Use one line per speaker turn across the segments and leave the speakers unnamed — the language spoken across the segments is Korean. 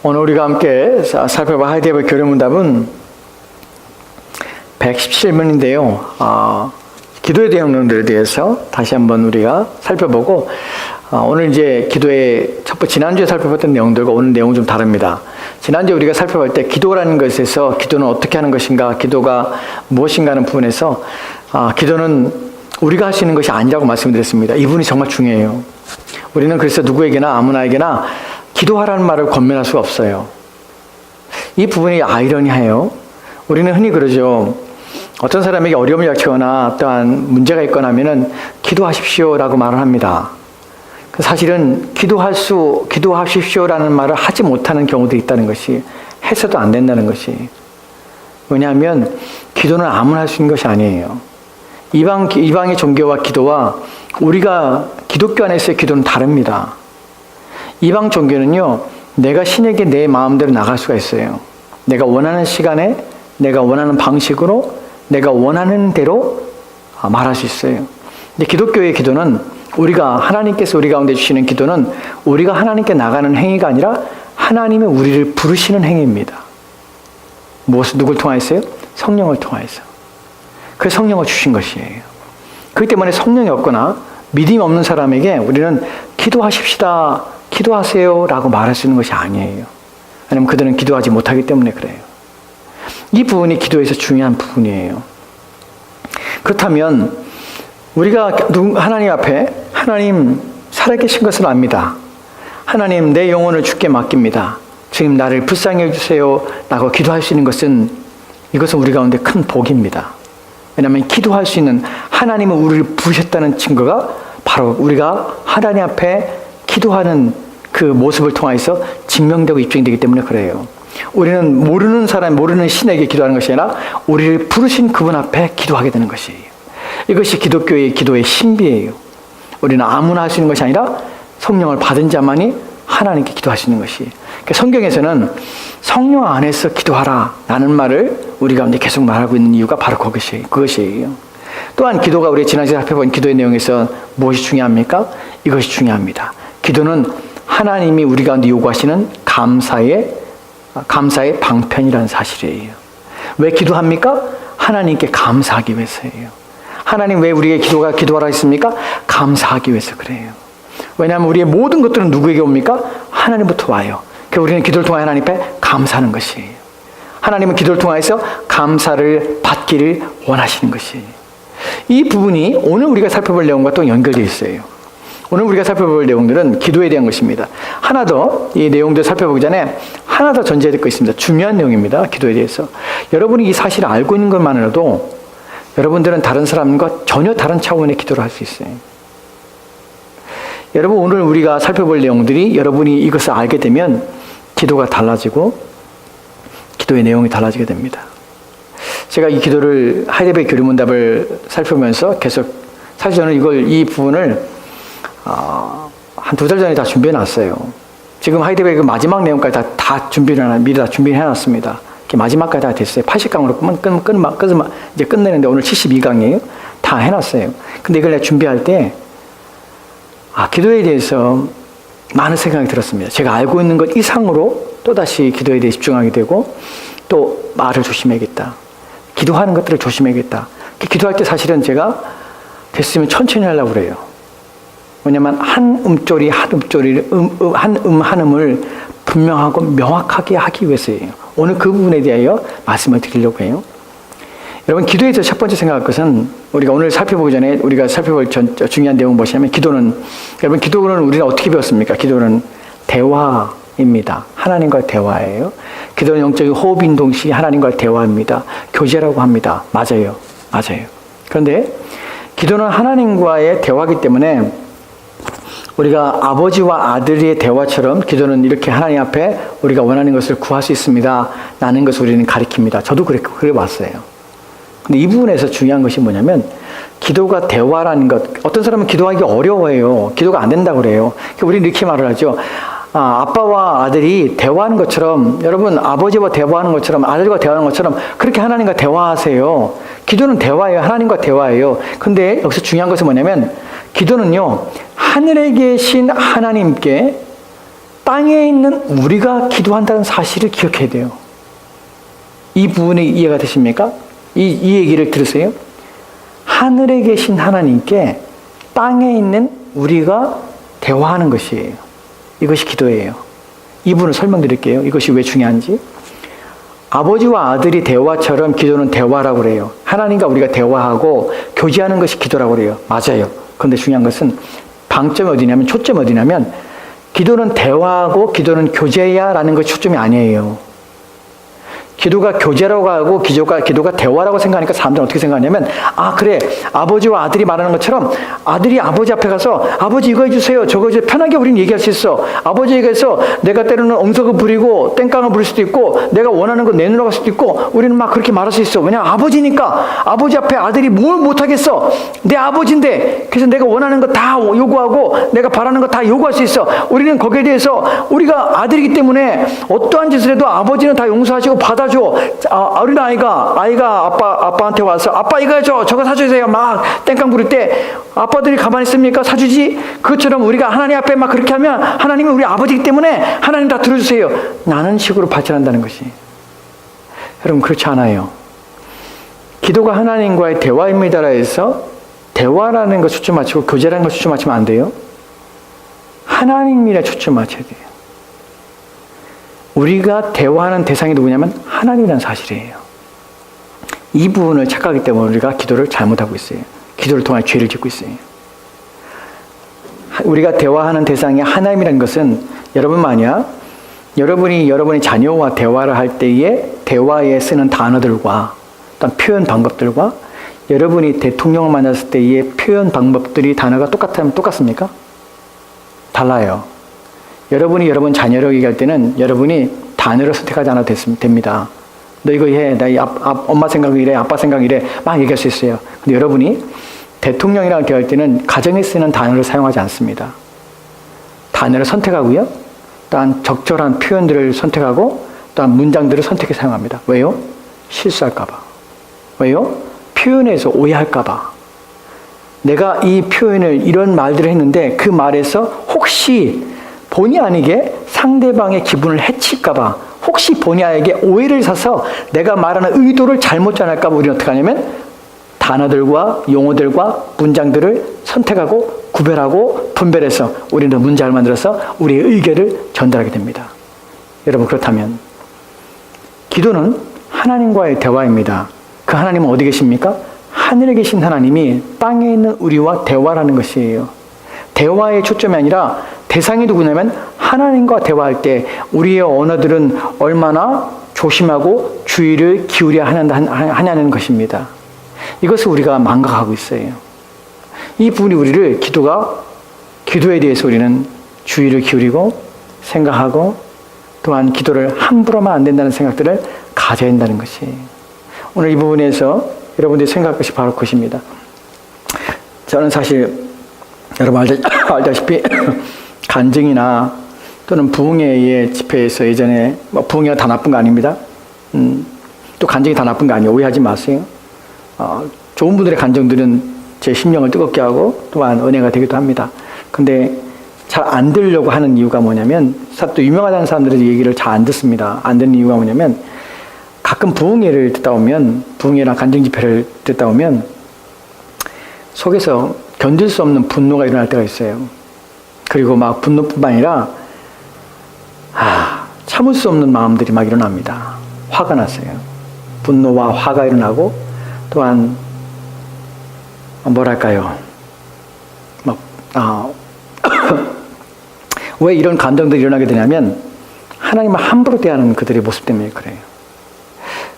오늘 우리가 함께 살펴볼 하이데베 교리문답은 117번인데요. 기도의 내용들에 대해서 다시 한번 우리가 살펴보고, 오늘 이제 기도의 지난주에 살펴봤던 내용들과 오늘 내용은 좀 다릅니다. 지난주에 우리가 살펴볼 때 기도라는 것에서 기도는 어떻게 하는 것인가, 기도가 무엇인가 하는 부분에서 기도는 우리가 할 수 있는 것이 아니라고 말씀드렸습니다. 이 부분이 정말 중요해요. 우리는 그래서 누구에게나 아무나에게나 기도하라는 말을 권면할 수가 없어요. 이 부분이 아이러니해요. 우리는 흔히 그러죠. 어떤 사람에게 어려움을 닥치거나 또한 문제가 있거나 하면은 기도하십시오라고 말을 합니다. 사실은 기도하십시오라는 말을 하지 못하는 경우도 있다는 것이, 해서도 안 된다는 것이. 왜냐하면 기도는 아무나 할 수 있는 것이 아니에요. 이방의 종교와 기도와 우리가 기독교 안에서의 기도는 다릅니다. 이방 종교는요, 내가 신에게 내 마음대로 나갈 수가 있어요. 내가 원하는 시간에, 내가 원하는 방식으로, 내가 원하는 대로 말할 수 있어요. 근데 기독교의 기도는 하나님께서 우리 가운데 주시는 기도는 우리가 하나님께 나가는 행위가 아니라 하나님이 우리를 부르시는 행위입니다. 누굴 통하여서요? 성령을 통하여서. 그래서 성령을 주신 것이에요. 그렇기 때문에 성령이 없거나 믿음이 없는 사람에게 우리는 기도하십시다, 기도하세요 라고 말할 수 있는 것이 아니에요. 왜냐하면 그들은 기도하지 못하기 때문에 그래요. 이 부분이 기도에서 중요한 부분이에요. 그렇다면 우리가 하나님 앞에, 하나님 살아계신 것을 압니다. 하나님, 내 영혼을 주께 맡깁니다. 주님, 나를 불쌍히 해주세요 라고 기도할 수 있는 것은, 이것은 우리 가운데 큰 복입니다. 왜냐하면 기도할 수 있는, 하나님은 우리를 부르셨다는 증거가 바로 우리가 하나님 앞에 기도하는 그 모습을 통해서 증명되고 입증되기 때문에 그래요. 우리는 모르는 신에게 기도하는 것이 아니라 우리를 부르신 그분 앞에 기도하게 되는 것이에요. 이것이 기독교의 기도의 신비예요. 우리는 아무나 할 수 있는 것이 아니라 성령을 받은 자만이 하나님께 기도할 수 있는 것이에요. 그러니까 성경에서는 성령 안에서 기도하라 라는 말을 우리 가운데 계속 말하고 있는 이유가 바로 그것이에요. 또한 기도가 우리 지난주에 살펴본 기도의 내용에서 무엇이 중요합니까? 이것이 중요합니다. 기도는 하나님이 우리 가운데 요구하시는 감사의 방편이라는 사실이에요. 왜 기도합니까? 하나님께 감사하기 위해서예요. 하나님 왜 우리에게 기도하라 했습니까? 감사하기 위해서 그래요. 왜냐하면 우리의 모든 것들은 누구에게 옵니까? 하나님부터 와요. 그래서 우리는 기도를 통해 하나님 앞에 감사하는 것이에요. 하나님은 기도를 통해서 감사를 받기를 원하시는 것이에요. 이 부분이 오늘 우리가 살펴볼 내용과 또 연결되어 있어요. 오늘 우리가 살펴볼 내용들은 기도에 대한 것입니다. 하나 더, 이 내용들 살펴보기 전에 하나 더 전제해야 될 것 있습니다. 중요한 내용입니다. 기도에 대해서. 여러분이 이 사실을 알고 있는 것만으로도 여러분들은 다른 사람과 전혀 다른 차원의 기도를 할 수 있어요. 여러분, 오늘 우리가 살펴볼 내용들이, 여러분이 이것을 알게 되면 기도가 달라지고 기도의 내용이 달라지게 됩니다. 제가 이 기도를, 하이데베 교리문답을 살펴보면서 계속, 사실 저는 이 부분을 한 2달 전에 다 준비해 놨어요. 지금 하이데베 그 마지막 내용까지 미리 다 준비해 놨습니다. 마지막까지 다 됐어요. 80강으로 이제 끝내는데 오늘 72강이에요. 다 해놨어요. 근데 이걸 내가 준비할 때, 기도에 대해서 많은 생각이 들었습니다. 제가 알고 있는 것 이상으로 또다시 기도에 대해 집중하게 되고, 또 말을 조심해야겠다. 기도하는 것들을 조심해야겠다. 기도할 때 사실은 제가 됐으면 천천히 하려고 그래요. 왜냐면 한 음절이 한 음을 분명하고 명확하게 하기 위해서예요. 오늘 그 부분에 대하여 말씀을 드리려고 해요. 여러분, 기도에서 첫 번째 생각할 것은, 우리가 오늘 살펴보기 전에 우리가 살펴볼 중요한 내용은 무엇이냐면, 여러분, 기도는 우리가 어떻게 배웠습니까? 기도는 대화입니다. 하나님과의 대화예요. 기도는 영적인 호흡인 동시에 하나님과의 대화입니다. 교제라고 합니다. 맞아요. 그런데 기도는 하나님과의 대화이기 때문에 우리가 아버지와 아들의 대화처럼 기도는 이렇게 하나님 앞에 우리가 원하는 것을 구할 수 있습니다 라는 것을 우리는 가리킵니다. 저도 그래 왔어요. 근데 이 부분에서 중요한 것이 뭐냐면, 기도가 대화라는 것, 어떤 사람은 기도하기 어려워해요. 기도가 안 된다고 그래요. 우리는 이렇게 말을 하죠. 아빠와 아들이 대화하는 것처럼, 여러분, 아버지와 대화하는 것처럼, 아들과 대화하는 것처럼 그렇게 하나님과 대화하세요. 기도는 대화예요. 하나님과 대화예요. 근데 여기서 중요한 것은 뭐냐면, 기도는요, 하늘에 계신 하나님께 땅에 있는 우리가 기도한다는 사실을 기억해야 돼요. 이 부분이 이해가 되십니까? 이 얘기를 들으세요. 하늘에 계신 하나님께 땅에 있는 우리가 대화하는 것이에요. 이것이 기도예요. 이 부분을 설명드릴게요. 이것이 왜 중요한지. 아버지와 아들이 대화처럼 기도는 대화라고 그래요. 하나님과 우리가 대화하고 교제하는 것이 기도라고 그래요. 맞아요. 그런데 중요한 것은 방점이 어디냐면, 초점이 어디냐면, 기도는 대화하고 기도는 교제야 라는 것이 초점이 아니에요. 기도가 교제라고 하고 기도가 대화라고 생각하니까 사람들은 어떻게 생각하냐면, 아 그래, 아버지와 아들이 말하는 것처럼 아들이 아버지 앞에 가서 아버지 이거 해주세요, 저거 해주세요, 편하게 우리는 얘기할 수 있어. 아버지에게서 내가 때로는 엉석을 부리고 땡깡을 부릴 수도 있고 내가 원하는 거 내놓으라고 할 수도 있고 우리는 막 그렇게 말할 수 있어. 왜냐하면 아버지니까. 아버지 앞에 아들이 뭘 못하겠어. 내 아버지인데. 그래서 내가 원하는 거 다 요구하고 내가 바라는 거 다 요구할 수 있어. 우리는 거기에 대해서 우리가 아들이기 때문에 어떠한 짓을 해도 아버지는 다 용서하시고 받아줘. 어린 아이가 아빠한테 와서 아빠 이거 해줘, 저거 사주세요 막 땡깡 부릴 때 아빠들이 가만히 있습니까? 사주지? 그것처럼 우리가 하나님 앞에 막 그렇게 하면 하나님은 우리 아버지이기 때문에 하나님 다 들어주세요 나는 식으로 발전한다는 것이. 여러분 그렇지 않아요. 기도가 하나님과의 대화입니다라 해서 대화라는 거 초점 맞추고 교제라는 거 초점 맞추면 안 돼요. 하나님이라 초점 맞춰야 돼요. 우리가 대화하는 대상이 누구냐면 하나님이라는 사실이에요. 이 부분을 착각하기 때문에 우리가 기도를 잘못하고 있어요. 기도를 통해 죄를 짓고 있어요. 우리가 대화하는 대상이 하나님이라는 것은 여러분 만약 여러분이 여러분의 자녀와 대화를 할 때에 대화에 쓰는 단어들과 어떤 표현 방법들과 여러분이 대통령을 만났을 때의 표현 방법들이 단어가 똑같으면 똑같습니까? 달라요. 여러분이 여러분 자녀를 얘기할 때는 여러분이 단어를 선택하지 않아도 됩니다. 너 이거 해. 나 엄마 생각이 이래. 아빠 생각이 이래. 막 얘기할 수 있어요. 근데 여러분이 대통령이랑 대화할 때는 가정에 쓰는 단어를 사용하지 않습니다. 단어를 선택하고요. 또한 적절한 표현들을 선택하고 또한 문장들을 선택해 사용합니다. 왜요? 실수할까 봐. 왜요? 표현에서 오해할까 봐. 내가 이 표현을 이런 말들을 했는데 그 말에서 혹시 본의 아니게 상대방의 기분을 해칠까봐, 혹시 본의 아니게 오해를 사서 내가 말하는 의도를 잘못 전할까봐 우리는 어떻게 하냐면 단어들과 용어들과 문장들을 선택하고 구별하고 분별해서 우리는 문장을 만들어서 우리의 의견을 전달하게 됩니다. 여러분 그렇다면 기도는 하나님과의 대화입니다. 그 하나님은 어디 계십니까? 하늘에 계신 하나님이 땅에 있는 우리와 대화라는 것이에요. 대화의 초점이 아니라 대상이 누구냐면 하나님과 대화할 때 우리의 언어들은 얼마나 조심하고 주의를 기울여야 하냐는 것입니다. 이것을 우리가 망각하고 있어요. 이 부분이 우리를 기도에 대해서 우리는 주의를 기울이고 생각하고 또한 기도를 함부로 하면 안 된다는 생각들을 가져야 한다는 것이에요. 오늘 이 부분에서 여러분들이 생각할 것이 바로 그것입니다. 저는 사실 여러분 알다시피 간증이나 또는 부흥회의 집회에서 예전에 부흥회가 다 나쁜 거 아닙니다. 또 간증이 다 나쁜 거 아니에요. 오해하지 마세요. 좋은 분들의 간증들은 제 심령을 뜨겁게 하고 또한 은혜가 되기도 합니다. 근데 잘 안 들으려고 하는 이유가 뭐냐면 또 유명하다는 사람들의 얘기를 잘 안 듣습니다. 안 듣는 이유가 뭐냐면 가끔 부흥회를 듣다 보면 부흥회나 간증 집회를 듣다 보면 속에서 견딜 수 없는 분노가 일어날 때가 있어요. 그리고 막 분노뿐만 아니라 참을 수 없는 마음들이 막 일어납니다. 화가 났어요. 분노와 화가 일어나고 또한 뭐랄까요? 왜 이런 감정들이 일어나게 되냐면 하나님을 함부로 대하는 그들의 모습 때문에 그래요.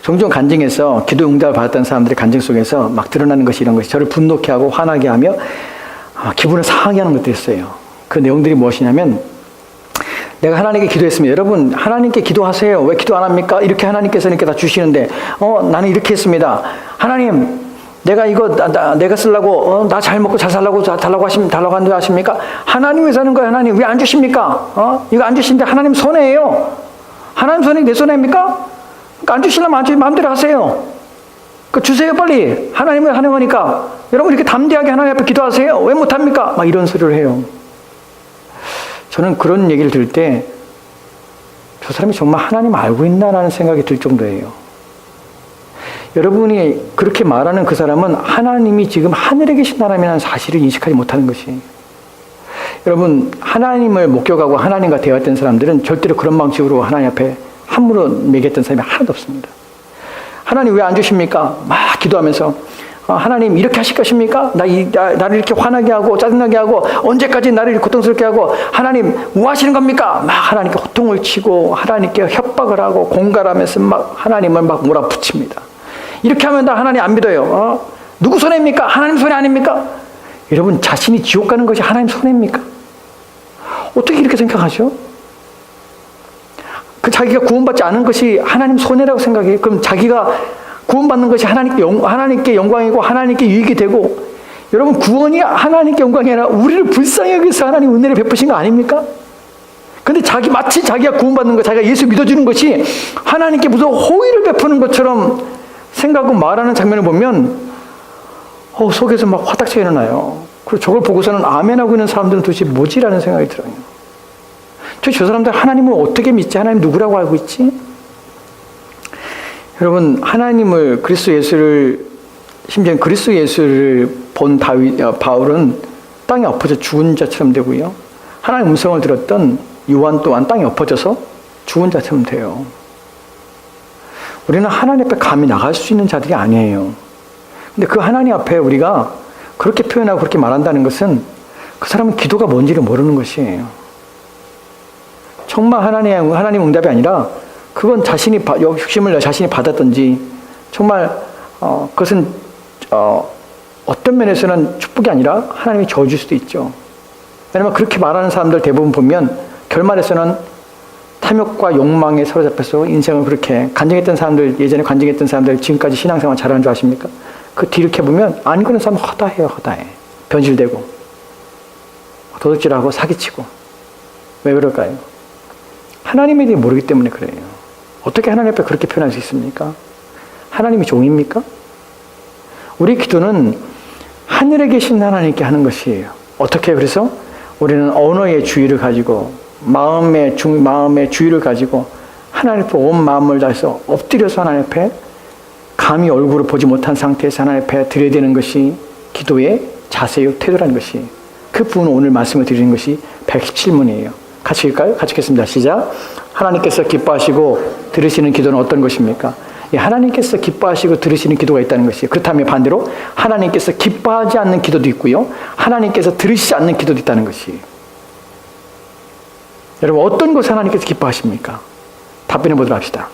종종 간증에서 기도 응답을 받았던 사람들의 간증 속에서 막 드러나는 것이 이런 것이 저를 분노케 하고 화나게 하며 기분을 상하게 하는 것들이 있어요. 그 내용들이 무엇이냐면 내가 하나님께 기도했습니다. 여러분 하나님께 기도하세요. 왜 기도 안 합니까? 이렇게 하나님께서 이렇게 다 주시는데 나는 이렇게 했습니다. 하나님 내가 이거 내가 쓰려고 나 잘 먹고 잘 살라고 달라고 하는 줄 아십니까? 하나님 왜 사는 거예요? 하나님 왜 안 주십니까? 이거 안 주시는데 하나님 손해예요. 하나님 손해 내 손해입니까? 안 주시려면 마음대로 하세요. 주세요 빨리. 하나님을 하는 거니까. 여러분 이렇게 담대하게 하나님 앞에 기도하세요. 왜 못합니까? 막 이런 소리를 해요. 저는 그런 얘기를 들을 때 저 사람이 정말 하나님 알고 있나라는 생각이 들 정도예요. 여러분이 그렇게 말하는 그 사람은 하나님이 지금 하늘에 계신 사람이라는 사실을 인식하지 못하는 것이. 여러분, 하나님을 목격하고 하나님과 대화했던 사람들은 절대로 그런 방식으로 하나님 앞에 함부로 매겼던 사람이 하나도 없습니다. 하나님 왜 안 주십니까? 막 기도하면서 하나님 이렇게 하실 것입니까? 나를 이렇게 화나게 하고 짜증나게 하고 언제까지 나를 고통스럽게 하고 하나님 뭐 하시는 겁니까? 막 하나님께 호통을 치고 하나님께 협박을 하고 공갈하면서 막 하나님을 막 몰아붙입니다. 이렇게 하면 나 하나님 안 믿어요. 누구 손해입니까? 하나님 손해 아닙니까? 여러분, 자신이 지옥 가는 것이 하나님 손해입니까? 어떻게 이렇게 생각하죠? 그 자기가 구원받지 않은 것이 하나님 손해라고 생각해요. 그럼 자기가 구원받는 것이 하나님께 영광이고 하나님께 유익이 되고, 여러분, 구원이 하나님께 영광이 아니라 우리를 불쌍히 여기서 하나님 은혜를 베푸신 거 아닙니까? 근데 마치 자기가 구원받는 것, 자기가 예수 믿어주는 것이 하나님께 무슨 호의를 베푸는 것처럼 생각하고 말하는 장면을 보면 속에서 막 화딱지가 일어나요. 그리고 저걸 보고서는 아멘하고 있는 사람들은 도대체 뭐지라는 생각이 들어요. 저 사람들 하나님을 어떻게 믿지? 하나님 누구라고 알고 있지? 여러분, 하나님을 그리스도 예수를, 심지어 그리스도 예수를 본 바울은 땅에 엎어져 죽은 자처럼 되고요. 하나님의 음성을 들었던 요한 또한 땅에 엎어져서 죽은 자처럼 돼요. 우리는 하나님 앞에 감히 나갈 수 있는 자들이 아니에요. 근데 그 하나님 앞에 우리가 그렇게 표현하고 그렇게 말한다는 것은 그 사람은 기도가 뭔지를 모르는 것이에요. 정말 하나님 응답이 아니라 그건 자신이 욕심을 자신이 받았든지 정말 그것은 어떤 면에서는 축복이 아니라 하나님이 저주일 수도 있죠. 왜냐하면 그렇게 말하는 사람들 대부분 보면 결말에서는 탐욕과 욕망에 사로잡혀서 인생을 그렇게 간증했던 사람들, 예전에 간증했던 사람들 지금까지 신앙생활 잘하는 줄 아십니까? 그 뒤를 이렇게 보면 안 그런 사람은 허다해요. 허다해. 변질되고 도둑질하고 사기치고. 왜 그럴까요? 하나님에 대해 모르기 때문에 그래요. 어떻게 하나님 앞에 그렇게 표현할 수 있습니까? 하나님이 종입니까? 우리 기도는 하늘에 계신 하나님께 하는 것이에요. 어떻게? 그래서 우리는 언어의 주의를 가지고 마음의 주의를 가지고 하나님 앞에 온 마음을 다해서 엎드려서 하나님 앞에 감히 얼굴을 보지 못한 상태에서 하나님 앞에 드려야 되는 것이 기도의 자세요, 태도라는 것이. 그 부분을 오늘 말씀을 드리는 것이 117문이에요. 같이 읽을까요? 같이 읽겠습니다. 시작. 하나님께서 기뻐하시고 들으시는 기도는 어떤 것입니까? 하나님께서 기뻐하시고 들으시는 기도가 있다는 것이에요. 그렇다면 반대로 하나님께서 기뻐하지 않는 기도도 있고요. 하나님께서 들으시지 않는 기도도 있다는 것이에요. 여러분, 어떤 것을 하나님께서 기뻐하십니까? 답변해 보도록 합시다.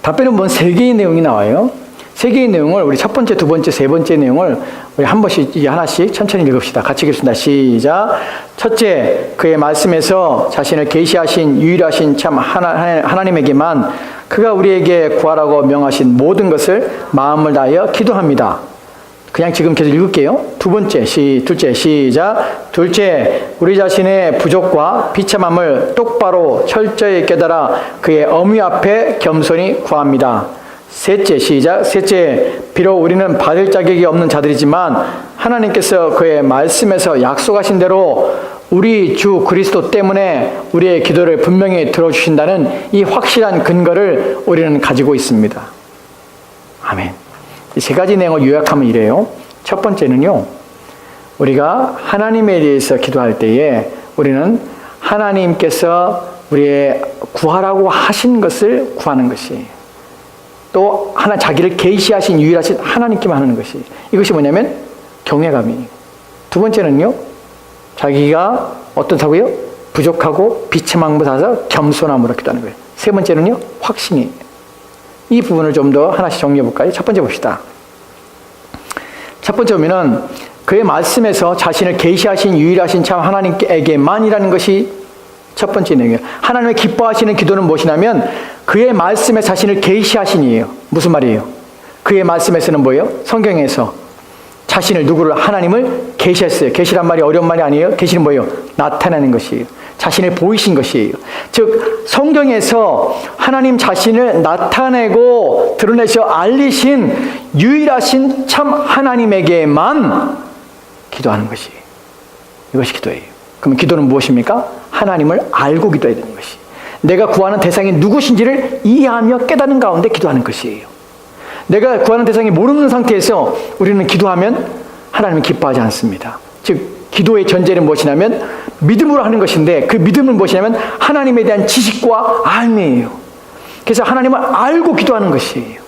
답변은 뭔 세 개의 내용이 나와요. 세 개의 내용을 우리 첫 번째, 두 번째, 세 번째 내용을 우리 한 번씩 하나씩 천천히 읽읍시다. 같이 읽습니다. 시작. 첫째, 그의 말씀에서 자신을 계시하신 유일하신 참 하나님에게만 그가 우리에게 구하라고 명하신 모든 것을 마음을 다하여 기도합니다. 그냥 지금 계속 읽을게요. 둘째, 시작. 둘째, 우리 자신의 부족과 비참함을 똑바로 철저히 깨달아 그의 엄위 앞에 겸손히 구합니다. 셋째, 시작. 셋째, 비록 우리는 받을 자격이 없는 자들이지만 하나님께서 그의 말씀에서 약속하신 대로 우리 주 그리스도 때문에 우리의 기도를 분명히 들어주신다는 이 확실한 근거를 우리는 가지고 있습니다. 아멘. 이 세 가지 내용을 요약하면 이래요. 첫 번째는요, 우리가 하나님에 대해서 기도할 때에 우리는 하나님께서 우리의 구하라고 하신 것을 구하는 것이, 또 자기를 계시하신 유일하신 하나님께만 하는 것이, 이것이 뭐냐면 경외감이. 두 번째는요, 자기가 어떻다고요? 부족하고 비참함을 다해서 겸손함으로 기도하는 거예요. 세 번째는요, 확신이. 이 부분을 좀 더 하나씩 정리해 볼까요? 첫 번째 봅시다. 첫 번째 보면은 그의 말씀에서 자신을 계시하신 유일하신 참 하나님에게만이라는 것이 첫 번째 내용이에요. 하나님의 기뻐하시는 기도는 무엇이냐면 그의 말씀에 자신을 계시하신이에요. 무슨 말이에요? 그의 말씀에서는 뭐예요? 성경에서 자신을 하나님을 계시했어요. 계시란 말이 어려운 말이 아니에요. 계시는 뭐예요? 나타내는 것이에요. 자신을 보이신 것이에요. 즉 성경에서 하나님 자신을 나타내고 드러내셔 알리신 유일하신 참 하나님에게만 기도하는 것이에요. 이것이 기도예요. 그럼 기도는 무엇입니까? 하나님을 알고 기도해야 되는 것이. 내가 구하는 대상이 누구신지를 이해하며 깨닫는 가운데 기도하는 것이에요. 내가 구하는 대상이 모르는 상태에서 우리는 기도하면 하나님은 기뻐하지 않습니다. 즉 기도의 전제는 무엇이냐면 믿음으로 하는 것인데, 그 믿음은 무엇이냐면 하나님에 대한 지식과 알미예요. 그래서 하나님을 알고 기도하는 것이에요.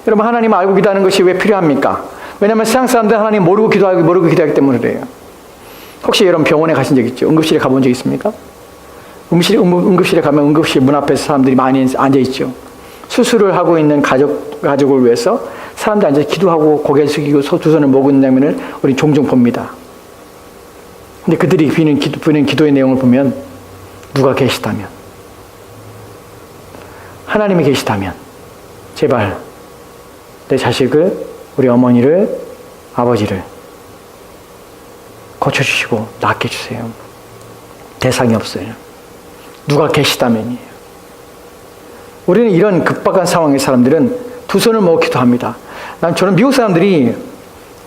여러분, 하나님을 알고 기도하는 것이 왜 필요합니까? 왜냐하면 세상 사람들은 하나님 모르고 기도하기 때문에 그래요. 혹시 여러분 병원에 가신 적 있죠? 응급실에 가본 적 있습니까? 응급실에 가면 응급실 문 앞에서 사람들이 많이 앉아있죠. 수술을 하고 있는 가족을 위해서 사람들이 앉아서 기도하고 고개를 숙이고 두 손을 모으고 있는 장면을 우리 종종 봅니다. 근데 그들이 비는 기도의 내용을 보면 누가 계시다면, 하나님이 계시다면 제발 내 자식을, 우리 어머니를, 아버지를 고쳐주시고 낫게 해주세요. 대상이 없어요. 누가 계시다면이에요. 우리는 이런 급박한 상황의 사람들은 두 손을 모아 기도합니다. 저는 미국 사람들이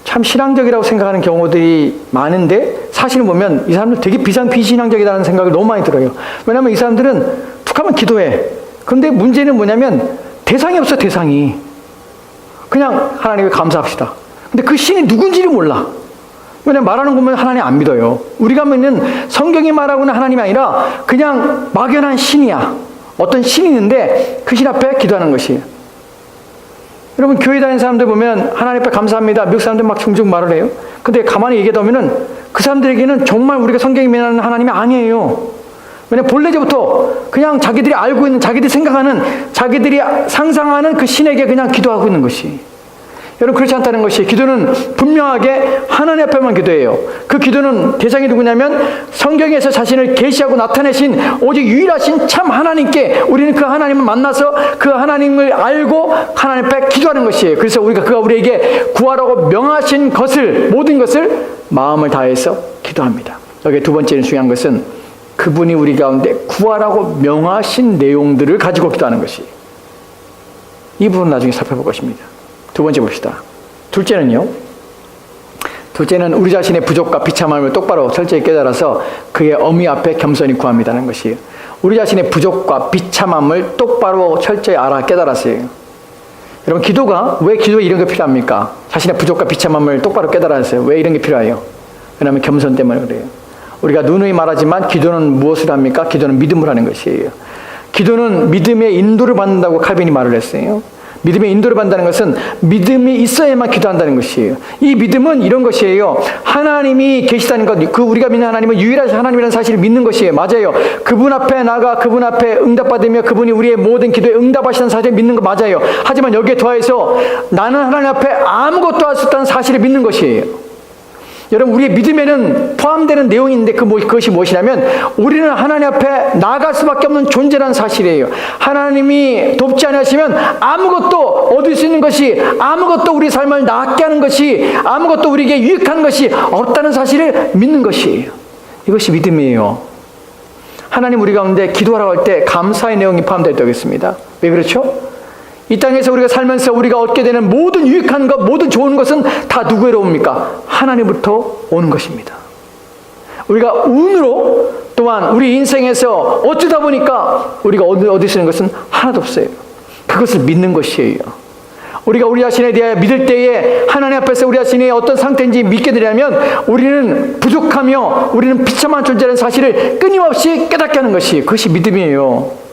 참 신앙적이라고 생각하는 경우들이 많은데, 사실은 보면 이 사람들 되게 비신앙적이라는 생각을 너무 많이 들어요. 왜냐하면 이 사람들은 툭 하면 기도해. 그런데 문제는 뭐냐면 대상이 없어. 대상이. 그냥 하나님께 감사합시다. 근데 그 신이 누군지를 몰라. 왜냐면 말하는 거 보면 하나님 안 믿어요. 우리가 믿는 성경이 말하고 있는 하나님이 아니라 그냥 막연한 신이야. 어떤 신이 있는데 그 신 앞에 기도하는 것이에요. 여러분, 교회 다니는 사람들 보면 하나님 앞에 감사합니다. 미국 사람들 막 종종 말을 해요. 근데 가만히 얘기하다 보면은 그 사람들에게는 정말 우리가 성경이 말하는 하나님이 아니에요. 왜냐면 본래부터 그냥 자기들이 알고 있는, 자기들이 생각하는, 자기들이 상상하는 그 신에게 그냥 기도하고 있는 것이. 여러분, 그렇지 않다는 것이, 기도는 분명하게 하나님 앞에만 기도해요. 그 기도는 대상이 누구냐면 성경에서 자신을 계시하고 나타내신 오직 유일하신 참 하나님께 우리는 그 하나님을 만나서 그 하나님을 알고 하나님 앞에 기도하는 것이에요. 그래서 그가 우리에게 구하라고 명하신 것을, 모든 것을 마음을 다해서 기도합니다. 여기 두 번째는 중요한 것은 그분이 우리 가운데 구하라고 명하신 내용들을 가지고 기도하는 것이. 이 부분 나중에 살펴볼 것입니다. 두 번째 봅시다. 둘째는 우리 자신의 부족과 비참함을 똑바로 철저히 깨달아서 그의 어미 앞에 겸손히 구합니다는 것이에요. 우리 자신의 부족과 비참함을 똑바로 철저히 깨달았어요. 여러분, 왜 기도에 이런 게 필요합니까? 자신의 부족과 비참함을 똑바로 깨달았어요. 왜 이런 게 필요해요? 왜냐하면 겸손 때문에 그래요. 우리가 누누이 말하지만 기도는 무엇을 합니까? 기도는 믿음을 하는 것이에요. 기도는 믿음의 인도를 받는다고 칼빈이 말을 했어요. 믿음의 인도를 받는다는 것은 믿음이 있어야만 기도한다는 것이에요. 이 믿음은 이런 것이에요. 하나님이 계시다는 것, 우리가 믿는 하나님은 유일하신 하나님이라는 사실을 믿는 것이에요. 맞아요. 그분 앞에 나가 그분 앞에 응답받으며 그분이 우리의 모든 기도에 응답하시는 사실을 믿는 거 맞아요. 하지만 여기에 더해서 나는 하나님 앞에 아무것도 할 수 없다는 사실을 믿는 것이에요. 여러분, 우리의 믿음에는 포함되는 내용이 있는데 그것이 무엇이냐면 우리는 하나님 앞에 나아갈 수밖에 없는 존재라는 사실이에요. 하나님이 돕지 않으시면 아무것도 얻을 수 있는 것이, 아무것도 우리 삶을 낫게 하는 것이, 아무것도 우리에게 유익한 것이 없다는 사실을 믿는 것이에요. 이것이 믿음이에요. 하나님 우리 가운데 기도하라고 할 때 감사의 내용이 포함되어 있겠습니다. 왜 그렇죠? 이 땅에서 우리가 살면서 우리가 얻게 되는 모든 유익한 것, 모든 좋은 것은 다 누구에로 옵니까? 하나님부터 오는 것입니다. 우리가 운으로, 또한 우리 인생에서 어쩌다 보니까 우리가 얻을 수 있는 것은 하나도 없어요. 그것을 믿는 것이에요. 우리가 우리 자신에 대해 믿을 때에 하나님 앞에서 우리 자신이 어떤 상태인지 믿게 되려면 우리는 부족하며 우리는 비참한 존재라는 사실을 끊임없이 깨닫게 하는 것이, 그것이 믿음이에요.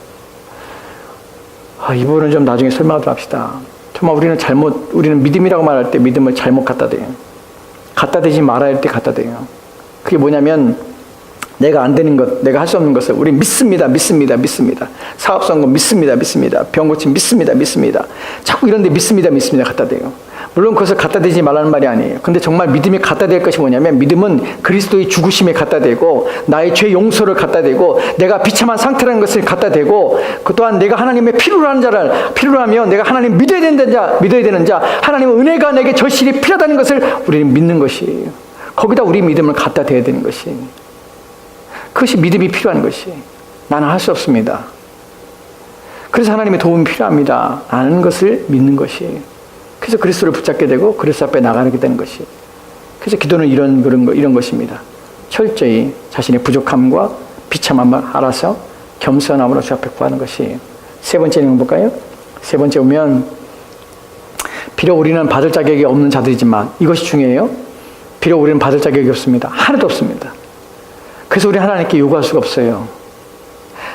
이 부분은 좀 나중에 설명하도록 합시다. 정말 우리는 믿음이라고 말할 때 믿음을 잘못 갖다 대요. 갖다 대지 말아야 할 때 갖다 대요. 그게 뭐냐면 내가 안 되는 것, 내가 할 수 없는 것을 우리 믿습니다. 사업 성공 믿습니다. 병 고침 믿습니다. 자꾸 이런데 믿습니다 갖다 대요. 물론 그것을 갖다 대지 말라는 말이 아니에요. 근데 정말 믿음이 갖다 될 것이 뭐냐면 믿음은 그리스도의 죽으심에 갖다 대고 나의 죄 용서를 갖다 대고 내가 비참한 상태라는 것을 갖다 대고 그 또한 내가 하나님의 필요로 하면 내가 하나님 믿어야 되는 자 하나님의 은혜가 내게 절실히 필요하다는 것을 우리는 믿는 것이에요. 거기다 우리 믿음을 갖다 대야 되는 것이에요. 그것이 믿음이 필요한 것이에요. 나는 할 수 없습니다. 그래서 하나님의 도움이 필요합니다. 라는 것을 믿는 것이에요. 그래서 그리스도를 붙잡게 되고 그리스도 앞에 나가게 되는 것이에요. 그래서 기도는 이런 것입니다. 철저히 자신의 부족함과 비참함을 알아서 겸손함으로 주 앞에 구하는 것이. 세 번째 내용 볼까요? 세 번째 보면 비록 우리는 받을 자격이 없는 자들이지만 이것이 중요해요. 비록 우리는 받을 자격이 없습니다. 하나도 없습니다. 그래서 우리 하나님께 요구할 수가 없어요.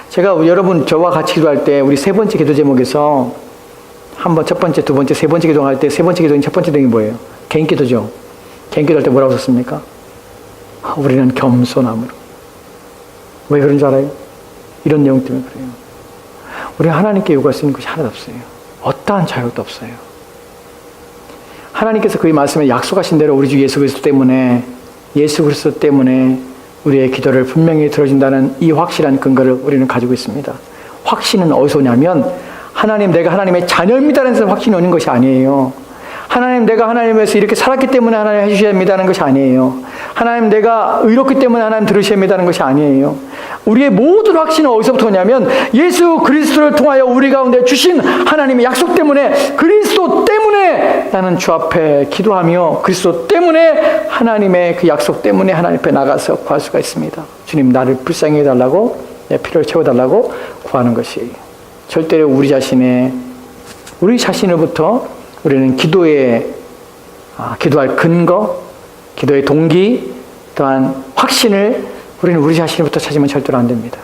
제가 여러분 저와 같이 기도할 때 우리 세 번째 기도 제목에서 한번 첫 번째, 두 번째, 세 번째 기도할 때 세 번째 기도인 첫 번째 내용이 뭐예요? 개인 기도죠. 개인 기도할 때 뭐라고 썼습니까? 우리는 겸손함으로. 왜 그런 줄 알아요? 이런 내용 때문에 그래요. 우리 하나님께 요구할 수 있는 것이 하나도 없어요. 어떠한 자격도 없어요. 하나님께서 그의 말씀에 약속하신 대로 우리 주 예수 그리스도 때문에 우리의 기도를 분명히 들어준다는 이 확실한 근거를 우리는 가지고 있습니다. 확신은 어디서 오냐면 하나님, 내가 하나님의 자녀입니다라는 데서 확신이 오는 것이 아니에요. 하나님, 내가 하나님에서 이렇게 살았기 때문에 하나님 해주셔야 합니다는 것이 아니에요. 하나님, 내가 의롭기 때문에 하나님 들으셔야 합니다는 것이 아니에요. 우리의 모든 확신은 어디서부터 오냐면 예수 그리스도를 통하여 우리 가운데 주신 하나님의 약속 때문에, 그리스도 때문에 나는 주 앞에 기도하며 그리스도 때문에 하나님의 그 약속 때문에 하나님 앞에 나가서 구할 수가 있습니다. 주님, 나를 불쌍히 해달라고, 내 필요를 채워달라고 구하는 것이. 절대로 우리 자신으로부터 우리는 기도할 근거, 기도의 동기, 또한 확신을 우리는 우리 자신부터 찾으면 절대로 안 됩니다.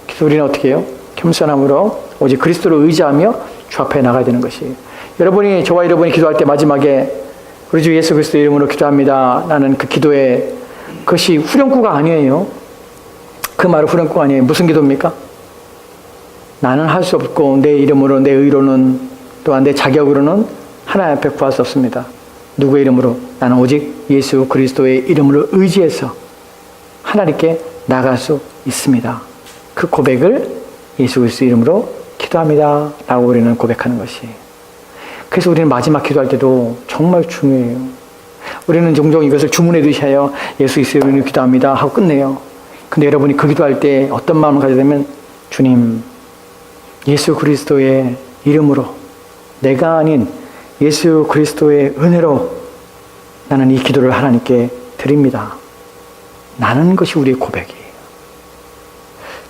그래서 우리는 어떻게 해요? 겸손함으로 오직 그리스도를 의지하며 주 앞에 나가야 되는 것이에요. 저와 여러분이 기도할 때 마지막에 우리 주 예수 그리스도 이름으로 기도합니다. 나는 그 기도에 그것이 후렴구가 아니에요. 그 말은 후렴구가 아니에요. 무슨 기도입니까? 나는 할 수 없고 내 이름으로, 내 의로는, 또한 내 자격으로는 하나님 앞에 구할 수 없습니다. 누구의 이름으로? 나는 오직 예수 그리스도의 이름으로 의지해서 하나님께 나갈 수 있습니다. 그 고백을 예수 그리스도 이름으로 기도합니다 라고 우리는 고백하는 것이. 그래서 우리는 마지막 기도할 때도 정말 중요해요. 우리는 종종 이것을 주문해 두셔야 예수 그리스도 이름으로 기도합니다 하고 끝내요. 근데 여러분이 그 기도할 때 어떤 마음을 가져야 되면, 주님, 예수 그리스도의 이름으로, 내가 아닌 예수 그리스도의 은혜로 나는 이 기도를 하나님께 드립니다. 나는 것이 우리의 고백이에요.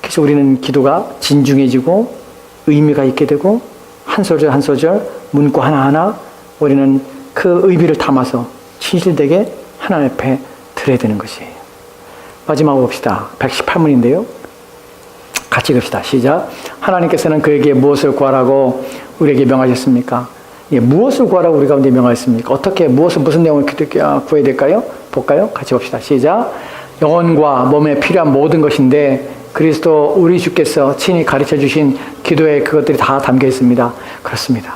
그래서 우리는 기도가 진중해지고 의미가 있게 되고 한 소절 한 소절, 문구 하나하나 우리는 그 의미를 담아서 진실되게 하나님 앞에 드려야 되는 것이에요. 마지막으로 봅시다. 118문인데요. 같이 읽읍시다. 시작. 하나님께서는 그에게 무엇을 구하라고 우리에게 명하셨습니까? 무엇을 구하라고 우리 가운데 명하셨습니까? 어떻게, 무슨 내용을 구해야 될까요? 볼까요? 같이 봅시다. 시작. 영혼과 몸에 필요한 모든 것인데 그리스도 우리 주께서 친히 가르쳐 주신 기도에 그것들이 다 담겨 있습니다. 그렇습니다.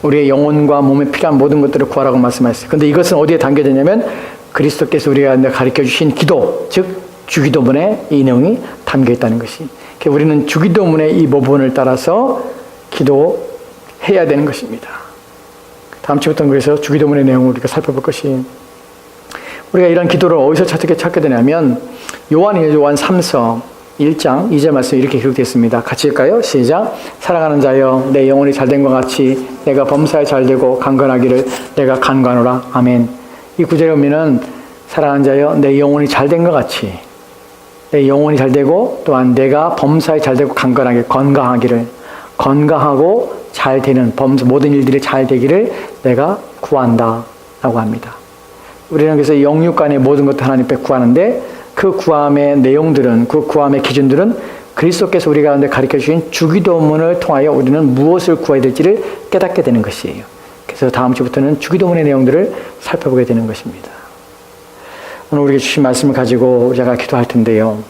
우리의 영혼과 몸에 필요한 모든 것들을 구하라고 말씀하셨어요. 근데 이것은 어디에 담겨져 있냐면 그리스도께서 우리가 가르쳐 주신 기도, 즉 주기도문에 이 내용이 담겨 있다는 것이. 우리는 주기도문의 이 부분을 따라서 기도해야 되는 것입니다. 다음 주부터는 그래서 주기도문의 내용을 우리가 살펴볼 것이, 우리가 이런 기도를 어디서 찾게 되냐면 요한 3서 1장 2절 말씀 이렇게 기록되어 있습니다. 같이 읽을까요? 시작. 사랑하는 자여, 내 영혼이 잘된 것 같이 내가 범사에 잘되고 강건하기를 내가 간구하노라. 아멘. 이 구절에 보면은 사랑하는 자여, 내 영혼이 잘된 것 같이, 내 영혼이 잘되고 또한 내가 범사에 잘되고 강건하게, 건강하기를, 건강하고 잘되는 모든 일들이 잘되기를 내가 구한다 라고 합니다. 우리는 그래서 영육 간의 모든 것을 하나님 앞에 구하는데 그 구함의 내용들은, 그 구함의 기준들은 그리스도께서 우리 가운데 가르쳐 주신 주기도문을 통하여 우리는 무엇을 구해야 될지를 깨닫게 되는 것이에요. 그래서 다음 주부터는 주기도문의 내용들을 살펴보게 되는 것입니다. 오늘 우리에게 주신 말씀을 가지고 우리가 기도할 텐데요.